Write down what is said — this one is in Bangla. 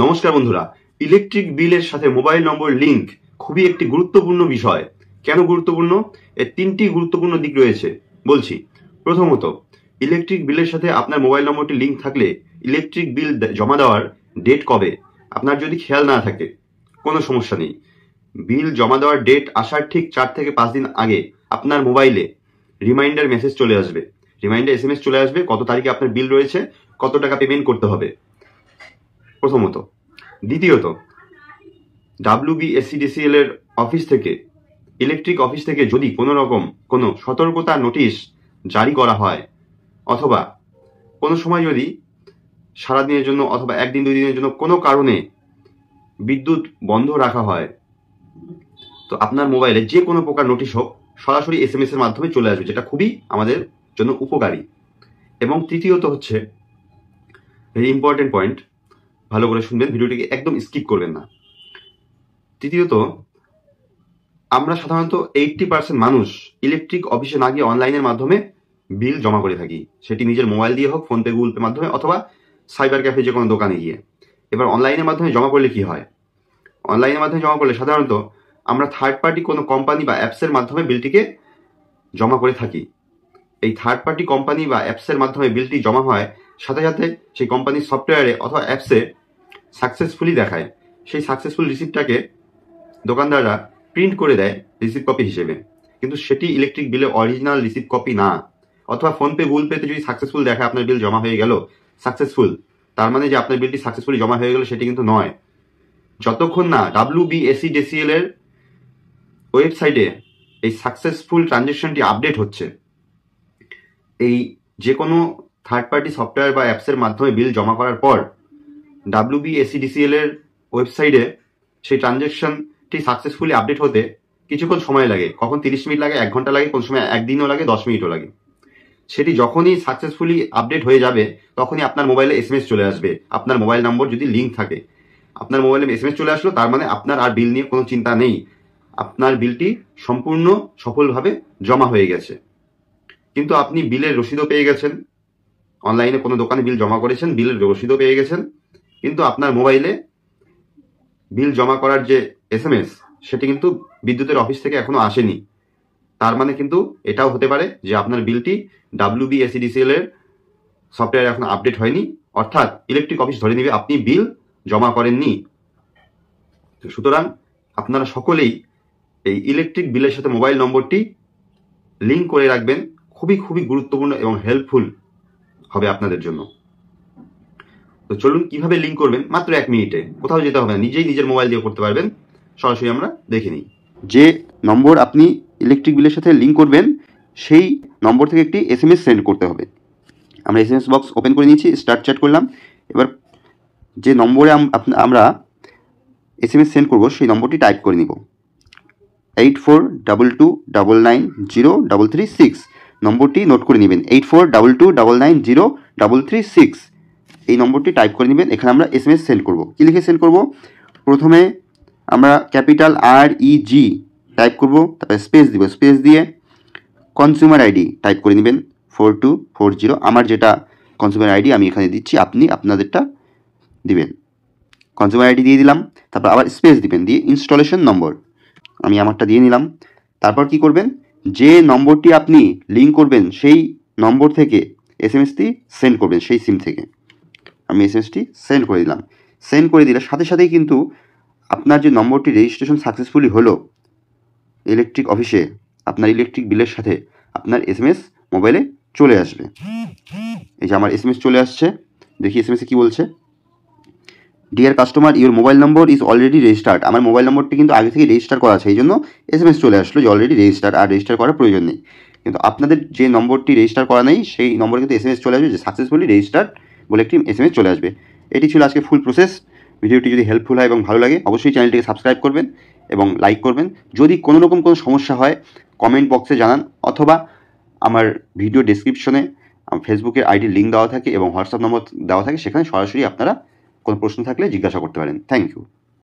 নমস্কার বন্ধুরা, ইলেকট্রিক বিলের সাথে মোবাইল নম্বর লিঙ্ক খুবই একটি গুরুত্বপূর্ণ বিষয়। কেন গুরুত্বপূর্ণ? এর তিনটি গুরুত্বপূর্ণ দিক রয়েছে বলছি। প্রথমত, ইলেকট্রিক বিলের সাথে আপনার মোবাইল নম্বরটি লিঙ্ক থাকলে ইলেকট্রিক বিল জমা দেওয়ার ডেট কবে আপনার যদি খেয়াল না থাকে কোনো সমস্যা নেই। বিল জমা দেওয়ার ডেট আসার ঠিক 4 থেকে 5 দিন আগে আপনার মোবাইলে রিমাইন্ডার মেসেজ চলে আসবে, রিমাইন্ডার SMS চলে আসবে কত তারিখে আপনার বিল রয়েছে, কত টাকা পেমেন্ট করতে হবে। প্রথমত। দ্বিতীয়ত, WBSCDCL এর অফিস থেকে, ইলেকট্রিক অফিস থেকে যদি কোনো রকম কোনো সতর্কতা নোটিশ জারি করা হয়, অথবা কোনো সময় যদি সারাদিনের জন্য অথবা 1 দিন 2 দিনের জন্য কোনো কারণে বিদ্যুৎ বন্ধ রাখা হয়, তো আপনার মোবাইলে যে কোনো প্রকার নোটিশ হোক সরাসরি SMS এর মাধ্যমে চলে আসবে, যেটা খুবই আমাদের জন্য উপকারী। এবং তৃতীয়ত হচ্ছে ভেরি ইম্পর্টেন্ট পয়েন্ট, ভালো করে শুনবেন, ভিডিওটিকে একদম স্কিপ করবেন না। তৃতীয়ত, আমরা সাধারণত 80% মানুষ ইলেকট্রিক অফিসে না গিয়ে অনলাইনের মাধ্যমে বিল জমা করে থাকি, সেটি নিজের মোবাইল দিয়ে হোক, ফোনপে, গুগল পে মাধ্যমে, অথবা সাইবার ক্যাফে যে কোনো দোকানে গিয়ে। এবার অনলাইনের মাধ্যমে জমা করলে কি হয়? অনলাইনের মাধ্যমে জমা করলে সাধারণত আমরা থার্ড পার্টি কোনো কোম্পানি বা অ্যাপসের মাধ্যমে বিলটিকে জমা করে থাকি। এই থার্ড পার্টি কোম্পানি বা অ্যাপসের মাধ্যমে বিলটি জমা হয়, সাথে সাথে সেই কোম্পানির সফটওয়্যারে অথবা অ্যাপসে সাকসেসফুলি দেখায়। সেই সাকসেসফুল রিসিপ্টটাকে দোকানদাররা প্রিন্ট করে দেয় রিসিপ্ট কপি হিসেবে, কিন্তু সেটি ইলেকট্রিক বিলে অরিজিনাল রিসিপ্ট কপি না। অথবা ফোনপে, গুগল পেতে যদি সাকসেসফুল দেখায় আপনার বিল জমা হয়ে গেল, সাকসেসফুল, তার মানে যে আপনার বিলটি সাকসেসফুলি জমা হয়ে গেল, সেটি কিন্তু নয়। যতক্ষণ না WBSCDCL এর ওয়েবসাইটে এই সাকসেসফুল ট্রানজেকশনটি আপডেট হচ্ছে, এই যে কোনো থার্ড পার্টি সফটওয়্যার বা অ্যাপসের মাধ্যমে বিল জমা করার পর WBSCDCL এর ওয়েবসাইটে সেই ট্রানজেকশনটি সাকসেসফুলি আপডেট হতে কিছুক্ষণ সময় লাগে। কখন 30 মিনিট লাগে, 1 ঘন্টা লাগে, কোন সময় 1 দিনও লাগে, 10 মিনিটও লাগে। সেটি যখনই সাকসেসফুলি আপডেট হয়ে যাবে তখনই আপনার মোবাইলে SMS চলে আসবে। আপনার মোবাইল নম্বর যদি লিঙ্ক থাকে, আপনার মোবাইলে SMS চলে আসলো, তার মানে আপনার আর বিল নিয়ে কোনো চিন্তা নেই, আপনার বিলটি সম্পূর্ণ সফলভাবে জমা হয়ে গেছে। কিন্তু আপনি বিলের রসিদও পেয়ে গেছেন, অনলাইনে কোনো দোকানে বিল জমা করেছেন, বিলের রসিদও পেয়ে গেছেন, কিন্তু আপনার মোবাইলে বিল জমা করার যে SMS সেটি কিন্তু বিদ্যুতের অফিস থেকে এখনো আসেনি। তার মানে কিন্তু এটাও হতে পারে যে আপনার বিলটি WBSCDCL এর সফটওয়্যার এখন আপডেট হয়নি, অর্থাৎ ইলেকট্রিক অফিস ধরে নিবে আপনি বিল জমা করেননি। সুতরাং আপনারা সকলেই এই ইলেকট্রিক বিলের সাথে মোবাইল নম্বরটি লিঙ্ক করে রাখবেন, খুবই খুবই গুরুত্বপূর্ণ এবং হেল্পফুল হবে আপনাদের জন্য। তো চলুন কিভাবে লিঙ্ক করবেন, মাত্র 1 মিনিটে, কোথাও যেতে হবে না, নিজেই নিজের মোবাইল দিয়ে করতে পারবেন। সরাসরি আমরা দেখে নিই। যে নম্বর আপনি ইলেকট্রিক বিলের সাথে লিঙ্ক করবেন সেই নম্বর থেকে একটি SMS সেন্ড করতে হবে। আমরা SMS বক্স ওপেন করে নিয়েছি, স্টার্ট চ্যাট করলাম। এবার যে নম্বরে আমরা SMS সেন্ড করব সেই নম্বরটি টাইপ করে নিব, 8422990336। নম্বরটি নোট করে নেবেন, 8422990336। এই নম্বরটি টাইপ করে নেবেন। এখানে আমরা SMS সেন্ড করব। কী লিখে সেন্ড করব? প্রথমে আমরা ক্যাপিটাল REG টাইপ করব, তারপরে স্পেস দিব, স্পেস দিয়ে কনজিউমার ID টাইপ করে নেবেন 4240। আমার যেটা কনজিউমার ID আমি এখানে দিচ্ছি, আপনি আপনাদেরটা দিবেন। কনজিউমার ID দিয়ে দিলাম, তারপর আবার স্পেস দিবেন, দিয়ে ইনস্টলেশন নম্বর আমি আমারটা দিয়ে নিলাম। তারপর কি করবেন? যে নম্বরটি আপনি লিঙ্ক করবেন সেই নম্বর থেকে SMSটি সেন্ড করবেন, সেই সিম থেকে। আমি SMSটি সেন্ড করে দিলাম। সেন্ড করে দিলে সাথে সাথেই কিন্তু আপনার যে নম্বরটি রেজিস্ট্রেশন সাকসেসফুলি হলো ইলেকট্রিক অফিসে, আপনার ইলেকট্রিক বিলের সাথে আপনার SMS মোবাইলে চলে আসবে। এই যে আমার SMS চলে আসছে, দেখি SMS কি বলছে। Deer customer, your mobile number is already registered. আমার মোবাইল নম্বরটি কিন্তু আগে থেকে রেজিস্টার করা আছে, এই জন্য SMS চলে আসলো যে অলরেডি রেজিস্টার্ড, আর রেজিস্টার করার প্রয়োজন নেই। কিন্তু আপনাদের যে নম্বরটি রেজিস্টার করা নেই সেই নম্বরে কিন্তু SMS চলে আসবে যে সাকসেসফুলি রেজিস্টার্ড বলে একটি SMS চলে আসবে। এটি ছিল আজকে ফুল প্রসেস। ভিডিওটি যদি হেল্পফুল হয় এবং ভালো লাগে অবশ্যই চ্যানেলটিকে সাবস্ক্রাইব করবেন এবং লাইক করবেন। যদি কোনো রকম কোনো সমস্যা হয় কমেন্ট বক্সে জানান, অথবা আমার ভিডিও ডেসক্রিপশনে ফেসবুকের আইডির লিঙ্ক দেওয়া থাকে এবং হোয়াটসঅ্যাপ নম্বর দেওয়া থাকে, সেখানে সরাসরি আপনারা কোনো প্রশ্ন থাকলে জিজ্ঞাসা করতে পারেন। Thank you.